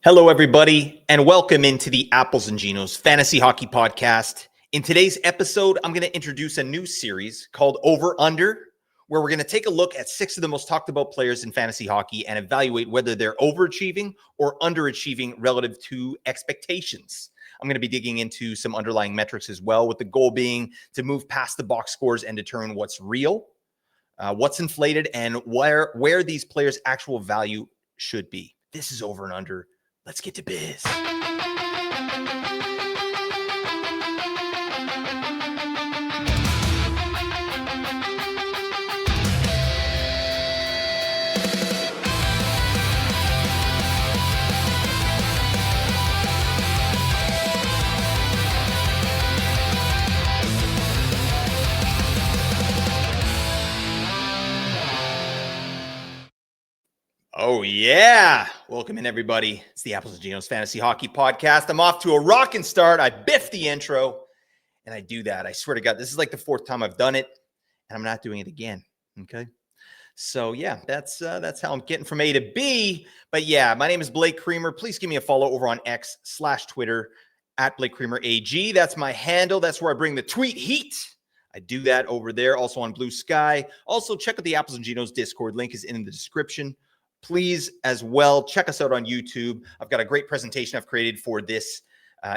Hello, everybody, and welcome into the Apples and Ginos Fantasy Hockey Podcast. In today's episode, I'm going to introduce a new series called Over Under, where we're going to take a look at 6 of the most talked about players in fantasy hockey and evaluate whether they're overachieving or underachieving relative to expectations. I'm going to be digging into some underlying metrics as well, with the goal being to move past the box scores and determine what's real, what's inflated, and where these players' actual value should be. This is Over and Under. Let's get to biz. Oh, yeah. Welcome in, everybody. It's the Apples and Ginos Fantasy Hockey Podcast. I'm off to a rockin' start. I biffed the intro, and I do that. I swear to God, this is like the 4th time I've done it, and I'm not doing it again, okay? So, yeah, that's how I'm getting from A to B. But, yeah, my name is Blake Creamer. Please give me a follow over on X/Twitter at Blake Creamer AG. That's my handle. That's where I bring the tweet heat. I do that over there, also on Blue Sky. Also, check out the Apples and Ginos Discord. Link is in the description. Please, as well, check us out on YouTube. I've got a great presentation I've created for this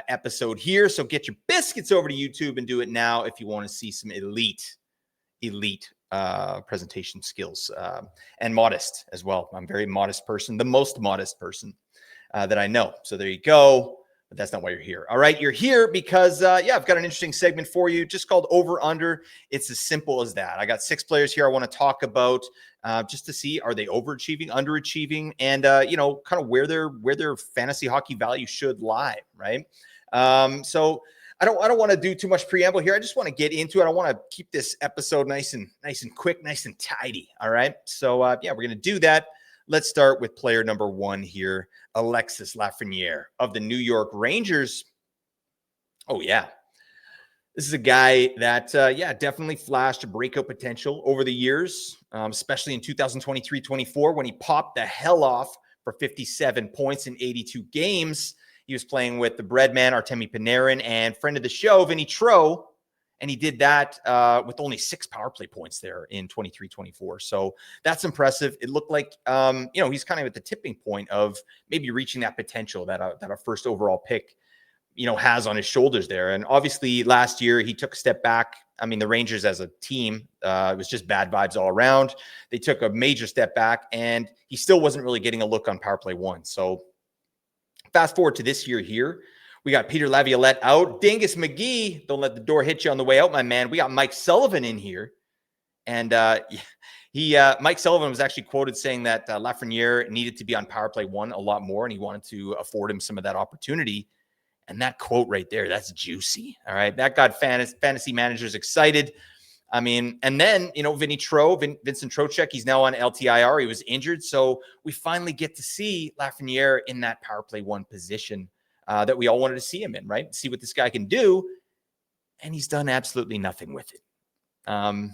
episode here. So get your biscuits over to YouTube and do it now if you want to see some elite presentation skills and modest as well. I'm a very modest person, the most modest person that I know. So there you go. But that's not why you're here. All right, you're here because, I've got an interesting segment for you just called Over Under. It's as simple as that. I got 6 players here I want to talk about just to see, are they overachieving, underachieving, and, kind of where their fantasy hockey value should lie, right? So I don't want to do too much preamble here. I just want to get into it. I want to keep this episode nice and quick, nice and tidy. All right. So, we're going to do that. Let's start with player number 1 here, Alexis Lafrenière of the New York Rangers. Oh, yeah. This is a guy that, definitely flashed breakout potential over the years, especially in 2023-24 when he popped the hell off for 57 points in 82 games. He was playing with the Breadman, Artemi Panarin, and friend of the show, Vinny Tro. And he did that with only 6 power play points there in 23-24. So that's impressive. It looked like, he's kind of at the tipping point of maybe reaching that potential that a first overall pick, has on his shoulders there. And obviously last year he took a step back. I mean, the Rangers as a team, it was just bad vibes all around. They took a major step back and he still wasn't really getting a look on power play 1. So fast forward to this year here. We got Peter Laviolette out. Dingus McGee, don't let the door hit you on the way out, my man. We got Mike Sullivan in here. And Mike Sullivan was actually quoted saying that Lafrenière needed to be on power play 1 a lot more, and he wanted to afford him some of that opportunity. And that quote right there, that's juicy. All right. That got fantasy managers excited. I mean, and then, Vinny Tro, Vincent Trocheck, he's now on LTIR. He was injured. So we finally get to see Lafrenière in that power play 1 position that we all wanted to see him in, right? See what this guy can do. And he's done absolutely nothing with it. That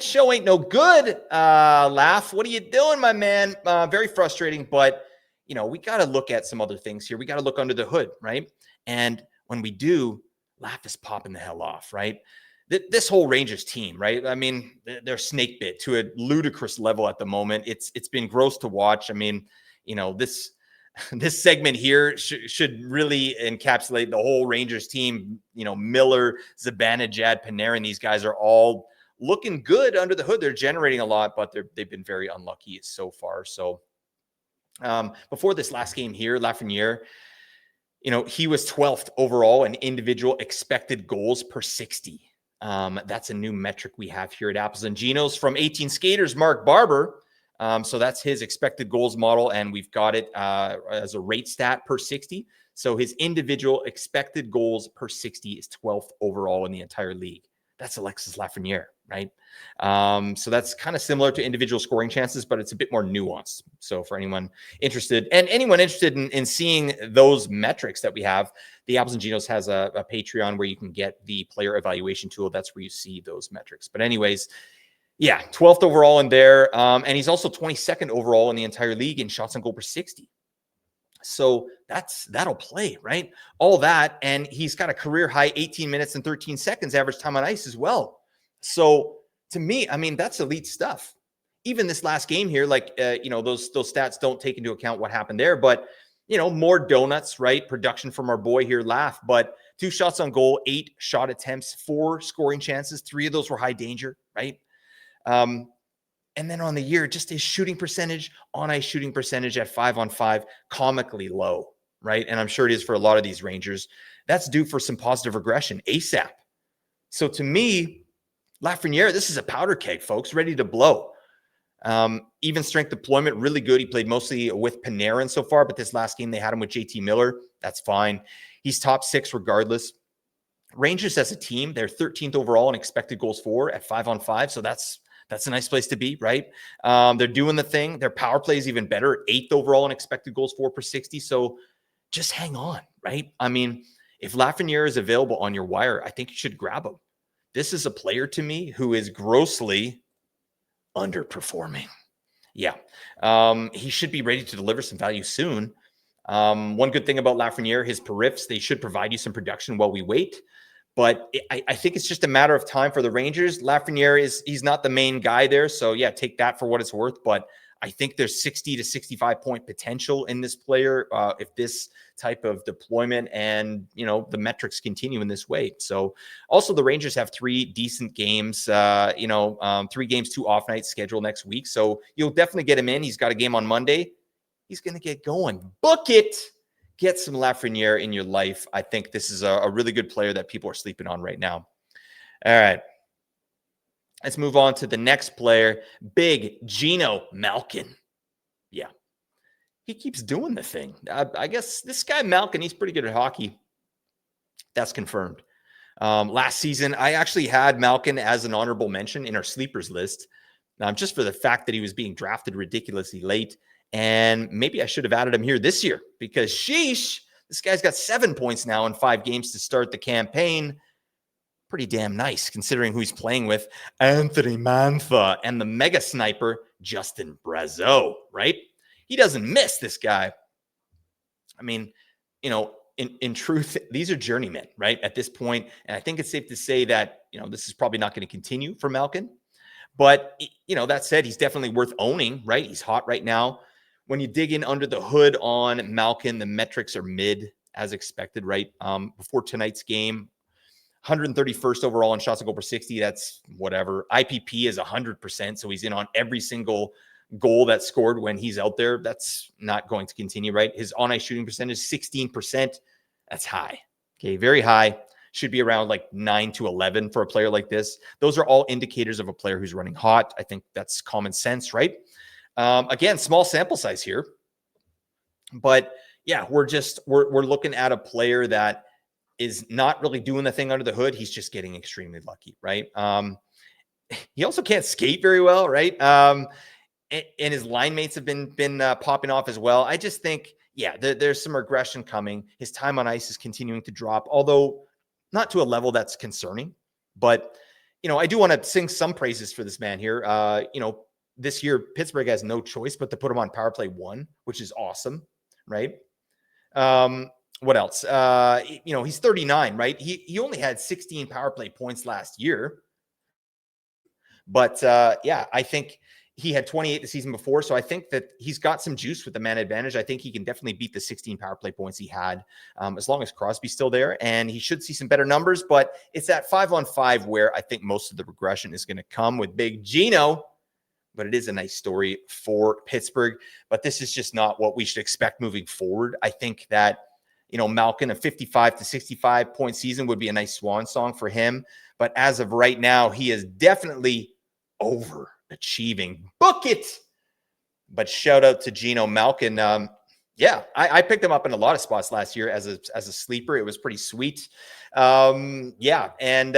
show ain't no good. Laugh. What are you doing, my man? Very frustrating, but we got to look at some other things here. We got to look under the hood, right? And when we do, Laugh is popping the hell off, right? This whole Rangers team, right? I mean, they're snake bit to a ludicrous level at the moment. It's been gross to watch. I mean, this segment here should really encapsulate the whole Rangers team. Miller, Zibanejad, Panarin, these guys are all looking good under the hood. They're generating a lot, but they've been very unlucky so far. So before this last game here, Lafrenière, he was 12th overall in individual expected goals per 60. That's a new metric we have here at Apples and Ginos from 18 Skaters, Mark Barber. So that's his expected goals model, and we've got it as a rate stat per 60. So his individual expected goals per 60 is 12th overall in the entire league. That's Alexis Lafrenière, right? So that's kind of similar to individual scoring chances, but it's a bit more nuanced. So for anyone interested, and anyone interested in seeing those metrics that we have, the Apples and Ginos has a Patreon where you can get the player evaluation tool. That's where you see those metrics. But anyways, Yeah, 12th overall in there. And he's also 22nd overall in the entire league in shots on goal per 60. So that'll play, right? All that. And he's got a career high 18 minutes and 13 seconds average time on ice as well. So to me, I mean, that's elite stuff. Even this last game here, like, those stats don't take into account what happened there, but, more donuts, right? Production from our boy here, Laugh, but 2 shots on goal, 8 shot attempts, 4 scoring chances. 3 of those were high danger, right? And then on the year, just his shooting percentage, on ice shooting percentage at 5-on-5, comically low, right? And I'm sure it is for a lot of these Rangers. That's due for some positive regression ASAP. So to me, Lafrenière, this is a powder keg, folks, ready to blow. Even strength deployment, really good. He played mostly with Panarin so far, but this last game they had him with JT Miller. That's fine. He's top 6 regardless. Rangers as a team, they're 13th overall in expected goals for at 5-on-5. So that's a nice place to be, right? They're doing the thing. Their power play is even better, 8th overall in expected goals for per 60. So just hang on, right? I mean, if Lafrenière is available on your wire, I think you should grab him. This is a player to me who is grossly underperforming. Yeah. He should be ready to deliver some value soon. One good thing about Lafrenière, his periffs, they should provide you some production while we wait. But I think it's just a matter of time for the Rangers. Lafrenière he's not the main guy there. So yeah, take that for what it's worth. But I think there's 60 to 65 point potential in this player if this type of deployment and, the metrics continue in this way. So also the Rangers have 3 decent games, 3 games, 2 off nights scheduled next week. So you'll definitely get him in. He's got a game on Monday. He's going to get going. Book it. Get some Lafrenière in your life. I think this is a really good player that people are sleeping on right now. All right. Let's move on to the next player, big Evgeni Malkin. Yeah. He keeps doing the thing. I guess this guy Malkin, he's pretty good at hockey. That's confirmed. Last season, I actually had Malkin as an honorable mention in our sleepers list, just for the fact that he was being drafted ridiculously late. And maybe I should have added him here this year because sheesh, this guy's got 7 points now in 5 games to start the campaign. Pretty damn nice considering who he's playing with. Anthony Mantha and the mega sniper, Justin Brazeau, right? He doesn't miss, this guy. I mean, in truth, these are journeymen, right? At this point, and I think it's safe to say that, this is probably not going to continue for Malkin. But, that said, he's definitely worth owning, right? He's hot right now. When you dig in under the hood on Malkin, the metrics are mid as expected, right? Before tonight's game, 131st overall in shots on goal per 60. That's whatever. IPP is 100%. So he's in on every single goal that's scored when he's out there. That's not going to continue, right? His on-ice shooting percentage, 16%. That's high. Okay, very high. Should be around like 9 to 11 for a player like this. Those are all indicators of a player who's running hot. I think that's common sense, right? Again, small sample size here. But yeah, we're looking at a player that is not really doing the thing under the hood. He's just getting extremely lucky, right? He also can't skate very well, right? And his line mates have been popping off as well. I just think, yeah, there's some regression coming. His time on ice is continuing to drop, although not to a level that's concerning. But, I do want to sing some praises for this man here. This year, Pittsburgh has no choice but to put him on power play 1, which is awesome, right? What else? He's 39, right? He only had 16 power play points last year. But yeah, I think he had 28 the season before. So I think that he's got some juice with the man advantage. I think he can definitely beat the 16 power play points he had as long as Crosby's still there. And he should see some better numbers. But it's that 5-on-5 where I think most of the regression is going to come with big Gino. But it is a nice story for Pittsburgh. But this is just not what we should expect moving forward. I think that, Malkin, a 55 to 65 point season would be a nice swan song for him. But as of right now, he is definitely overachieving. Book it. But shout out to Evgeni Malkin. Yeah, I picked him up in a lot of spots last year as a sleeper. It was pretty sweet. Yeah, and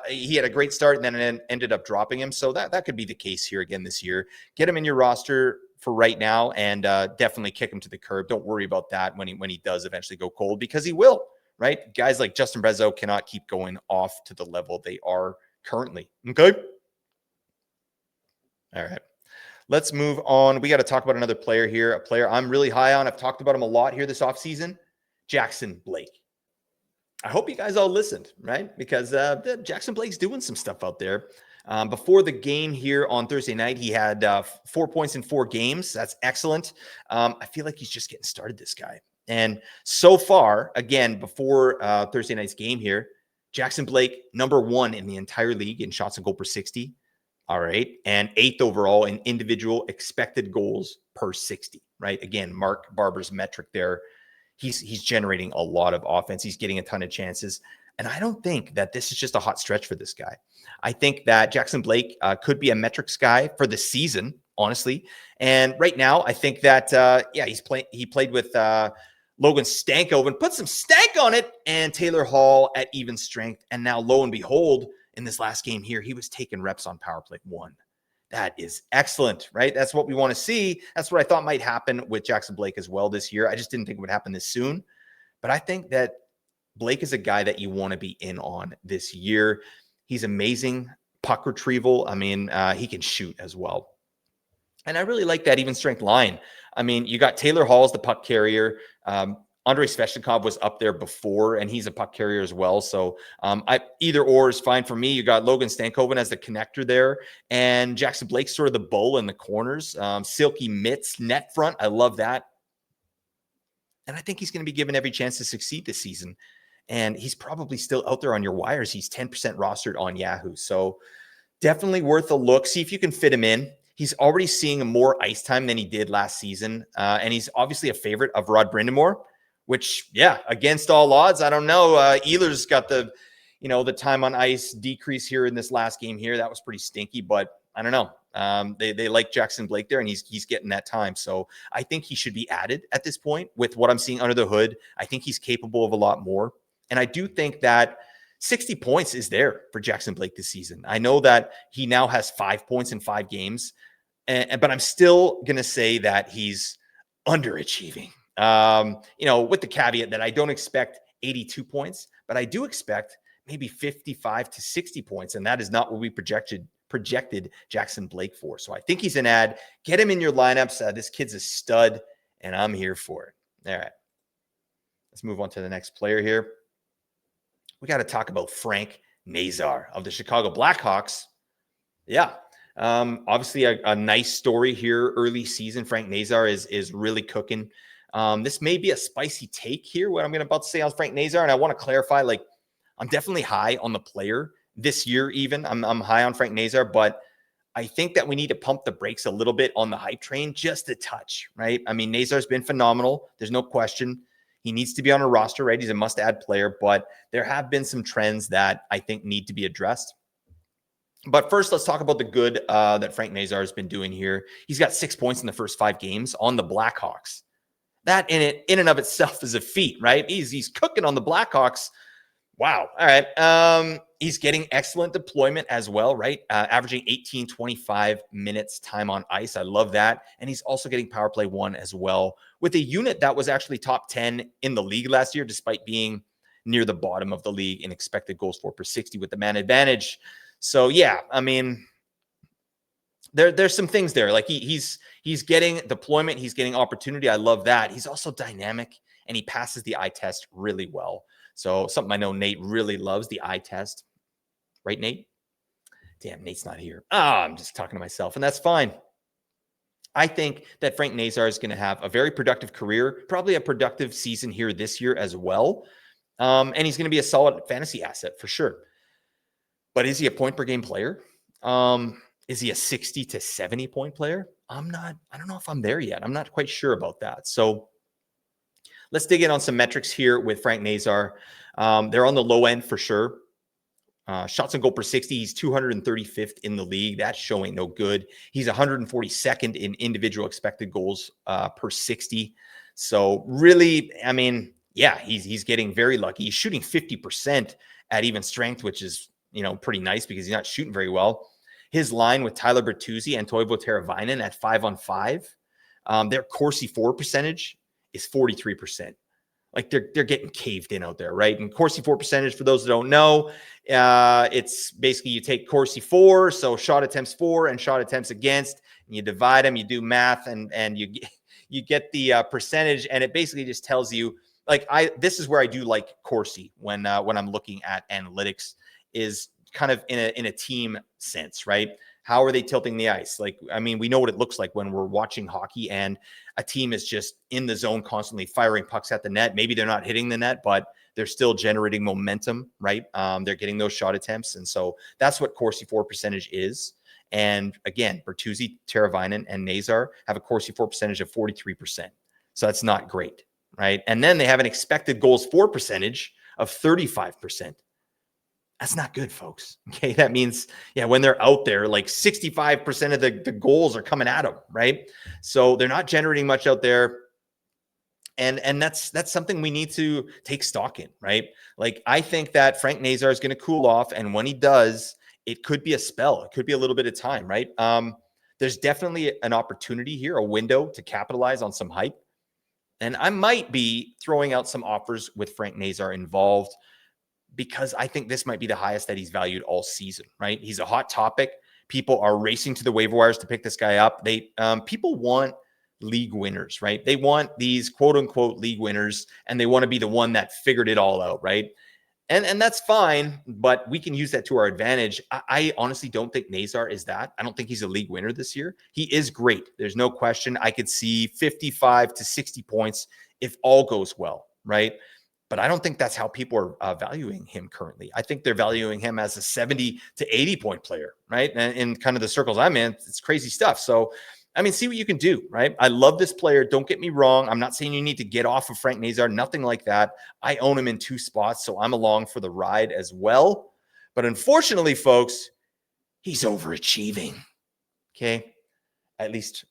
he had a great start and then ended up dropping him. So that could be the case here again this year. Get him in your roster for right now and definitely kick him to the curb. Don't worry about that when he does eventually go cold, because he will, right? Guys like Justin Brazeau cannot keep going off to the level they are currently. Okay. All right. Let's move on. We got to talk about another player here, a player I'm really high on. I've talked about him a lot here this offseason, Jackson Blake. I hope you guys all listened, right? Because Jackson Blake's doing some stuff out there. Before the game here on Thursday night, he had 4 points in 4 games. That's excellent. I feel like he's just getting started, this guy. And so far, again, before Thursday night's game here, Jackson Blake, number 1 in the entire league in shots on goal per 60. All right. And 8th overall in individual expected goals per 60, right? Again, Mark Barber's metric there. He's generating a lot of offense. He's getting a ton of chances. And I don't think that this is just a hot stretch for this guy. I think that Jackson Blake could be a metrics guy for the season, honestly. And right now, I think that, he played with Logan Stankoven, put some stank on it, and Taylor Hall at even strength. And now, lo and behold, in this last game here, he was taking reps on power play 1. That is excellent, right? That's what we want to see. That's what I thought might happen with Jackson Blake as well this year. I just didn't think it would happen this soon. But I think that Blake is a guy that you want to be in on this year. He's amazing puck retrieval. I mean, he can shoot as well. And I really like that even strength line. I mean, you got Taylor Hall as the puck carrier. Andrei Svechnikov was up there before, and he's a puck carrier as well. So either or is fine for me. You got Logan Stankoven as the connector there, and Jackson Blake's sort of the bull in the corners. Silky mitts, net front. I love that. And I think he's going to be given every chance to succeed this season. And he's probably still out there on your wires. He's 10% rostered on Yahoo. So definitely worth a look. See if you can fit him in. He's already seeing more ice time than he did last season. And he's obviously a favorite of Rod Brind'Amour, which, against all odds, I don't know. Ehlers got the time on ice decrease here in this last game here. That was pretty stinky, but I don't know. They like Jackson Blake there, and he's getting that time. So I think he should be added at this point with what I'm seeing under the hood. I think he's capable of a lot more. And I do think that 60 points is there for Jackson Blake this season. I know that he now has 5 points in 5 games, but I'm still going to say that he's underachieving. With the caveat that I don't expect 82 points, but I do expect maybe 55 to 60 points. And that is not what we projected Jackson Blake for. So I think he's an ad. Get him in your lineups. This kid's a stud, and I'm here for it. All right. Let's move on to the next player here. We got to talk about Frank Nazar of the Chicago Blackhawks. Yeah. Obviously a nice story here early season. Frank Nazar is really cooking. This may be a spicy take here, what I'm about to say on Frank Nazar. And I want to clarify, I'm definitely high on the player this year even. I'm high on Frank Nazar, but I think that we need to pump the brakes a little bit on the hype train, just a touch, right? I mean, Nazar's been phenomenal. There's no question. He needs to be on a roster, right? He's a must-add player, but there have been some trends that I think need to be addressed. But first, let's talk about the good that Frank Nazar has been doing here. He's got 6 points in the first 5 games on the Blackhawks. That in and of itself is a feat, right? He's cooking on the Blackhawks. Wow. All right. He's getting excellent deployment as well, right? Averaging 18-25 minutes time on ice. I love that. And he's also getting power play 1 as well, with a unit that was actually top 10 in the league last year, despite being near the bottom of the league in expected goals for per 60 with the man advantage. So yeah, I mean, there's some things there. He's getting deployment, he's getting opportunity. I love that. He's also dynamic, and he passes the eye test really well. So something I know Nate really loves, the eye test. Right, Nate? Damn, Nate's not here. I'm just talking to myself, and that's fine. I think that Frank Nazar is going to have a very productive career, probably a productive season here this year as well. And he's going to be a solid fantasy asset for sure. But is he a point per game player? Is he a 60 to 70 point player? I don't know if I'm there yet. I'm not quite sure about that. So let's dig in on some metrics here with Frank Nazar. They're on the low end for sure. Shots on goal per 60, he's 235th in the league. That's showing no good. He's 142nd in individual expected goals per 60. So really, I mean, yeah, he's getting very lucky. He's shooting 50% at even strength, which is, pretty nice because he's not shooting very well. His line with Tyler Bertuzzi and Toivo Teravainen at 5-on-5, their Corsi 4 percentage is 43%. Like they're getting caved in out there, right? And Corsi for percentage, for those that don't know, it's basically you take Corsi for, so shot attempts for and shot attempts against, and you divide them, you do math, and you get the percentage, and it basically just tells you, like, this is where I do like Corsi when I'm looking at analytics, is kind of in a team sense, right? How are they tilting the ice? Like, I mean, we know what it looks like when we're watching hockey and a team is just in the zone, constantly firing pucks at the net. Maybe they're not hitting the net, but they're still generating momentum, right? They're getting those shot attempts. And so that's what Corsi for percentage is. And again, Bertuzzi, Teravainen, and Nazar have a Corsi for percentage of 43%. So that's not great, right? And then they have an expected goals for percentage of 35%. That's not good, folks. Okay. That means, when they're out there, like 65% of the goals are coming at them, right? So they're not generating much out there. And that's something we need to take stock in, right? Like, I think that Frank Nazar is going to cool off. And when he does, it could be a spell. It could be a little bit of time, right? There's definitely an opportunity here, a window to capitalize on some hype. And I might be throwing out some offers with Frank Nazar involved, because I think this might be the highest that he's valued all season, right? He's a hot topic. People are racing to the waiver wires to pick this guy up. People want league winners, right? They want these quote unquote league winners, and they want to be the one that figured it all out, right? And that's fine, but we can use that to our advantage. I honestly don't think Nazar is that. I don't think he's a league winner this year. He is great. There's no question. I could see 55 to 60 points if all goes well, right? But I don't think that's how people are valuing him currently. I think they're valuing him as a 70 to 80 point player, right? And in kind of the circles I'm in, it's crazy stuff. So, I mean, see what you can do, right? I love this player. Don't get me wrong. I'm not saying you need to get off of Frank Nazar, nothing like that. I own him in 2 spots, so I'm along for the ride as well. But unfortunately, folks, he's overachieving, okay? At least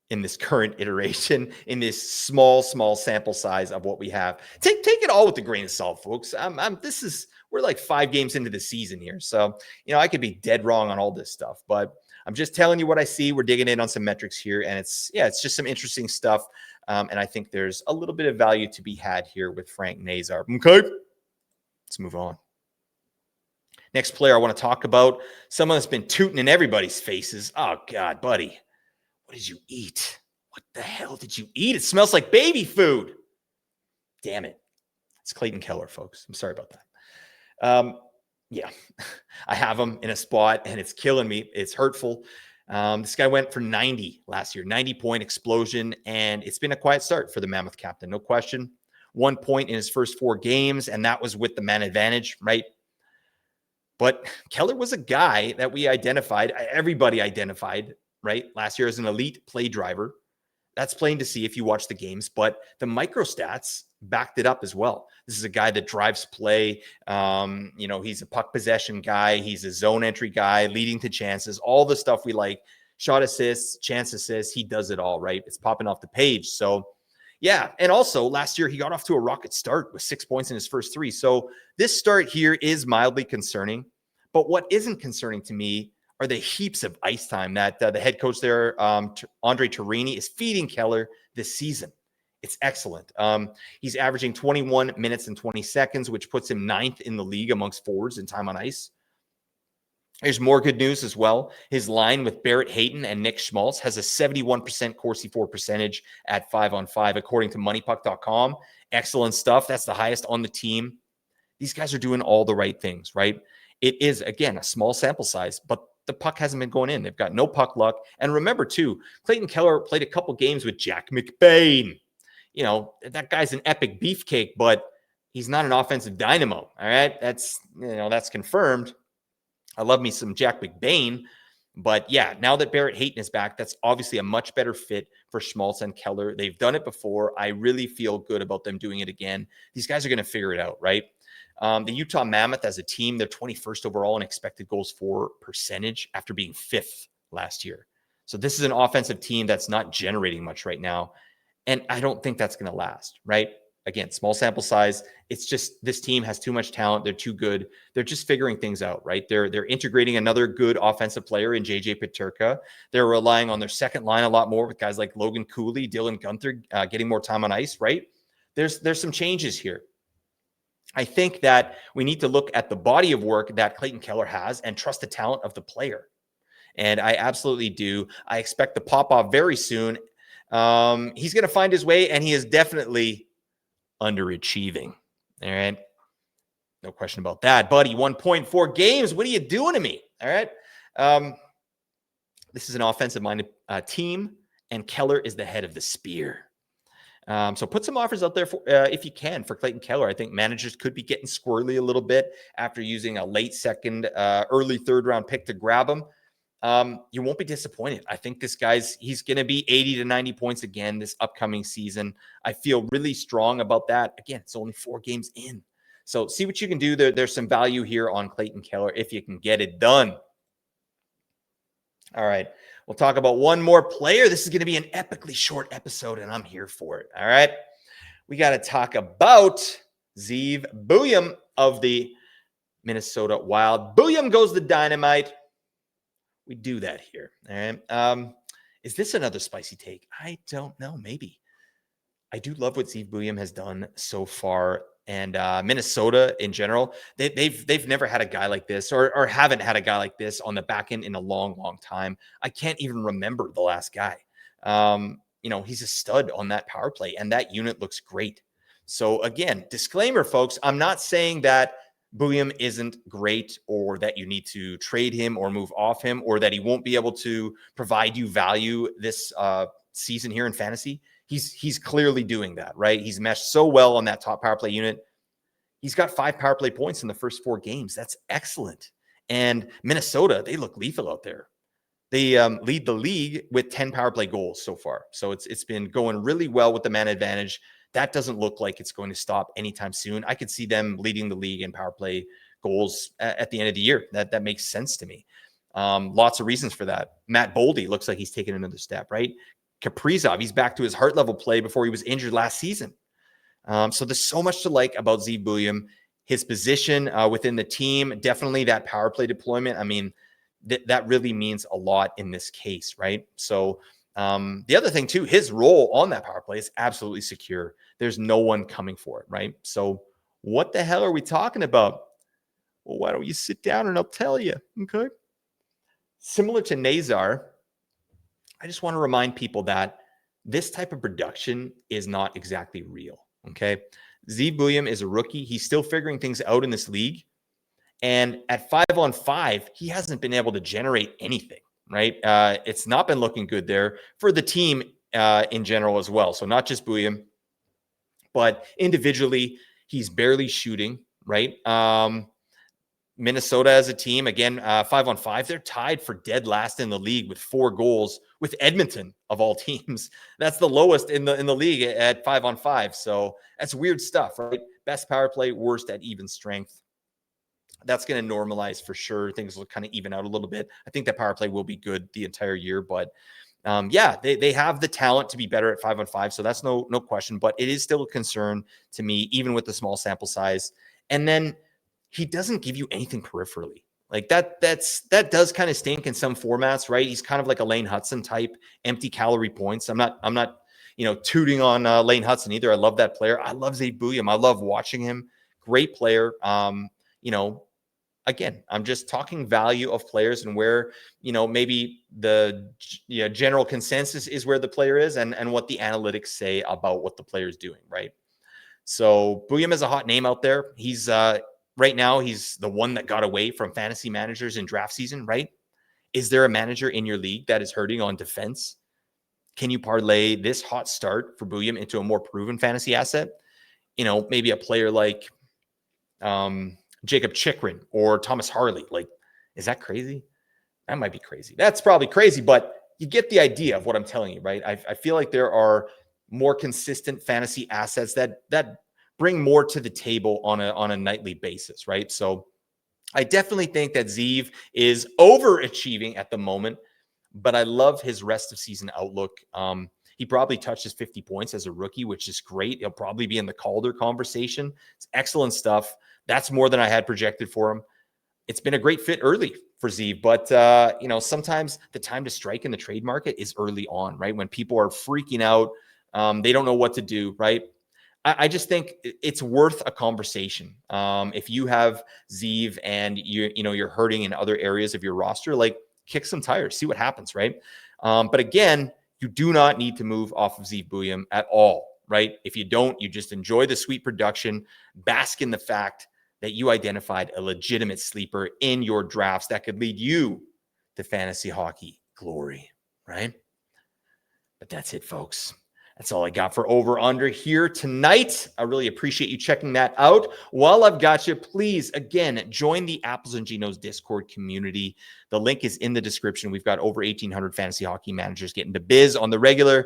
in this current iteration, in this small sample size of what we have. Take it all with a grain of salt, folks. We're like 5 games into the season here. So, I could be dead wrong on all this stuff, but I'm just telling you what I see. We're digging in on some metrics here, and it's just some interesting stuff. And I think there's a little bit of value to be had here with Frank Nazar. Okay, let's move on. Next player I want to talk about, someone that's been tooting in everybody's faces. Oh God, buddy. What did you eat? What the hell did you eat? It smells like baby food. Damn it. It's Clayton Keller, folks. I'm sorry about that. I have him in a spot, and it's killing me. It's hurtful. This guy went for 90 last year, 90-point explosion, and it's been a quiet start for the Mammoth captain, no question. 1 point in his first 4 games, and that was with the man advantage, right? But Keller was a guy that we identified, everybody identified, right, last year as an elite play driver. That's plain to see if you watch the games, but the micro stats backed it up as well. This is a guy that drives play. He's a puck possession guy. He's a zone entry guy, leading to chances, all the stuff we like. Shot assists, chance assists, he does it all, right? It's popping off the page. So, yeah. And also last year, he got off to a rocket start with 6 points in his first 3. So this start here is mildly concerning. But what isn't concerning to me are the heaps of ice time that the head coach there, Andre Torini, is feeding Keller this season. It's excellent. He's averaging 21 minutes and 20 seconds, which puts him 9th in the league amongst forwards in time on ice. There's more good news as well. His line with Barrett Hayton and Nick Schmaltz has a 71% Corsi for percentage at 5-on-5, according to moneypuck.com. Excellent stuff. That's the highest on the team. These guys are doing all the right things, right? It is, again, a small sample size, but the puck hasn't been going in. They've got no puck luck. And remember, too, Clayton Keller played a couple games with Jack McBain. That guy's an epic beefcake, but he's not an offensive dynamo. All right. That's confirmed. I love me some Jack McBain. But yeah, now that Barrett Hayton is back, that's obviously a much better fit for Schmaltz and Keller. They've done it before. I really feel good about them doing it again. These guys are going to figure it out, right? The Utah Mammoth as a team, they're 21st overall in expected goals for percentage after being 5th last year. So this is an offensive team that's not generating much right now. And I don't think that's going to last, right? Again, small sample size. It's just this team has too much talent. They're too good. They're just figuring things out, right? They're integrating another good offensive player in JJ Peterka. They're relying on their second line a lot more with guys like Logan Cooley, Dylan Gunther getting more time on ice, right? there's some changes here. I think that we need to look at the body of work that Clayton Keller has and trust the talent of the player. And I absolutely do. I expect the pop off very soon. He's going to find his way, and he is definitely underachieving. All right. No question about that. Buddy, 1.4 games. What are you doing to me? All right. This is an offensive-minded team, and Keller is the head of the spear. So put some offers out there for, if you can, for Clayton Keller. I think managers could be getting squirrely a little bit after using a late second, early third round pick to grab him. You won't be disappointed. I think this he's going to be 80 to 90 points again this upcoming season. I feel really strong about that. Again, it's only 4 games in. So see what you can do. There's some value here on Clayton Keller if you can get it done. All right. We'll talk about one more player. This is going to be an epically short episode, and I'm here for it. All right. We got to talk about Zeev Buium of the Minnesota Wild. Buium goes the dynamite. We do that here. All right. Is this another spicy take? I don't know. Maybe. I do love what Zeev Buium has done so far. And Minnesota in general, they've never had a guy like this or haven't had a guy like this on the back end in a long, long time. I can't even remember the last guy. He's a stud on that power play, and that unit looks great. So again, disclaimer, folks, I'm not saying that Buium isn't great or that you need to trade him or move off him or that he won't be able to provide you value this season here in fantasy. He's clearly doing that, right? He's meshed so well on that top power play unit. He's got 5 power play points in the first 4 games. That's excellent. And Minnesota, they look lethal out there. They lead the league with 10 power play goals so far. So it's been going really well with the man advantage. That doesn't look like it's going to stop anytime soon. I could see them leading the league in power play goals at the end of the year. That makes sense to me. Lots of reasons for that. Matt Boldy looks like he's taken another step, right? Kaprizov, he's back to his heart level play before he was injured last season. So there's so much to like about Zeev Buium. His position within the team, definitely that power play deployment. I mean, that really means a lot in this case, right? So the other thing too, his role on that power play is absolutely secure. There's no one coming for it, right? So what the hell are we talking about? Well, why don't you sit down and I'll tell you, okay? Similar to Nazar, I just want to remind people that this type of production is not exactly real, okay? Zeev Buium is a rookie. He's still figuring things out in this league. And at 5-on-5, he hasn't been able to generate anything, right? It's not been looking good there for the team in general as well. So not just Buium, but individually, he's barely shooting, right? Minnesota as a team, again, 5-on-5, they're tied for dead last in the league with 4 goals with Edmonton of all teams. That's the lowest in the league at 5-on-5. So that's weird stuff, right? Best power play, worst at even strength. That's going to normalize for sure. Things will kind of even out a little bit. I think that power play will be good the entire year, but they have the talent to be better at 5-on-5. So that's no question, but it is still a concern to me, even with the small sample size. And then he doesn't give you anything peripherally. Like that does kind of stink in some formats, right? He's kind of like a Lane Hudson type, empty calorie points. I'm not tooting on Lane Hudson either. I love that player. I love Zeev Buium. I love watching him. Great player. Again, I'm just talking value of players and where, maybe the general consensus is where the player is and what the analytics say about what the player is doing, right? So Buium is a hot name out there. He's right now, he's the one that got away from fantasy managers in draft season, right? Is there a manager in your league that is hurting on defense? Can you parlay this hot start for Buium into a more proven fantasy asset? Maybe a player like Jacob Chikrin or Thomas Harley. Like, is that crazy? That might be crazy. That's probably crazy, but you get the idea of what I'm telling you, right? I feel like there are more consistent fantasy assets that bring more to the table on a nightly basis, right? So I definitely think that Zeev is overachieving at the moment, but I love his rest of season outlook. He probably touches 50 points as a rookie, which is great. He'll probably be in the Calder conversation. It's excellent stuff. That's more than I had projected for him. It's been a great fit early for Zeev, but sometimes the time to strike in the trade market is early on, right? When people are freaking out, they don't know what to do, right? I just think it's worth a conversation. If you have Zeev and you're hurting in other areas of your roster, like kick some tires, see what happens, right? But again, you do not need to move off of Zeev Buium at all, right? If you don't, you just enjoy the sweet production, bask in the fact that you identified a legitimate sleeper in your drafts that could lead you to fantasy hockey glory, right? But that's it, folks. That's all I got for over under here tonight. I really appreciate you checking that out. While I've got you, please, again, join the Apples and Ginos Discord community. The link is in the description. We've got over 1,800 fantasy hockey managers getting to biz on the regular.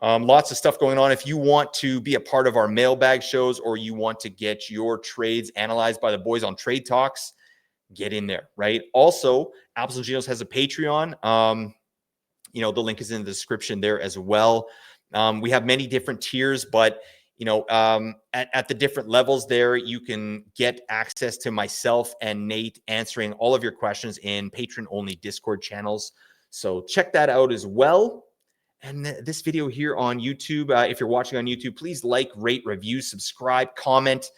Lots of stuff going on. If you want to be a part of our mailbag shows or you want to get your trades analyzed by the boys on Trade Talks, get in there, right? Also, Apples and Ginos has a Patreon. The link is in the description there as well. We have many different tiers, but at the different levels there, you can get access to myself and Nate answering all of your questions in patron-only Discord channels. So check that out as well. And this video here on YouTube, if you're watching on YouTube, please like, rate, review, subscribe, comment.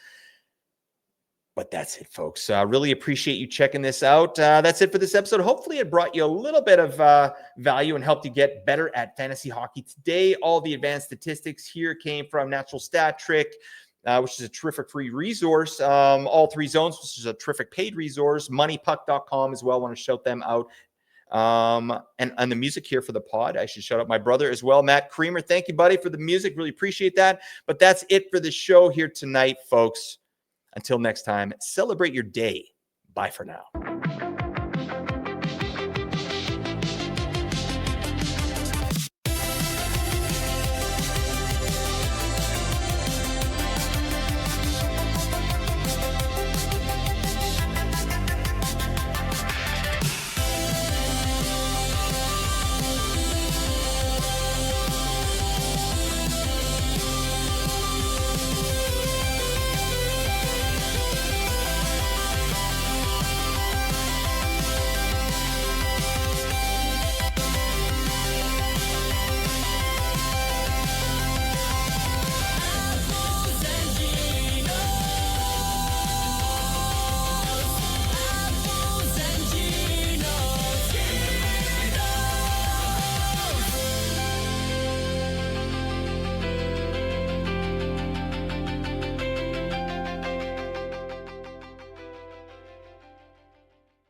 But that's it, folks. Really appreciate you checking this out. That's it for this episode. Hopefully it brought you a little bit of value and helped you get better at fantasy hockey today. All the advanced statistics here came from Natural Stat Trick, which is a terrific free resource. All three zones, which is a terrific paid resource. Moneypuck.com as well. I want to shout them out. And the music here for the pod, I should shout out my brother as well, Matt Creamer. Thank you, buddy, for the music. Really appreciate that. But that's it for the show here tonight, folks. Until next time, celebrate your day. Bye for now.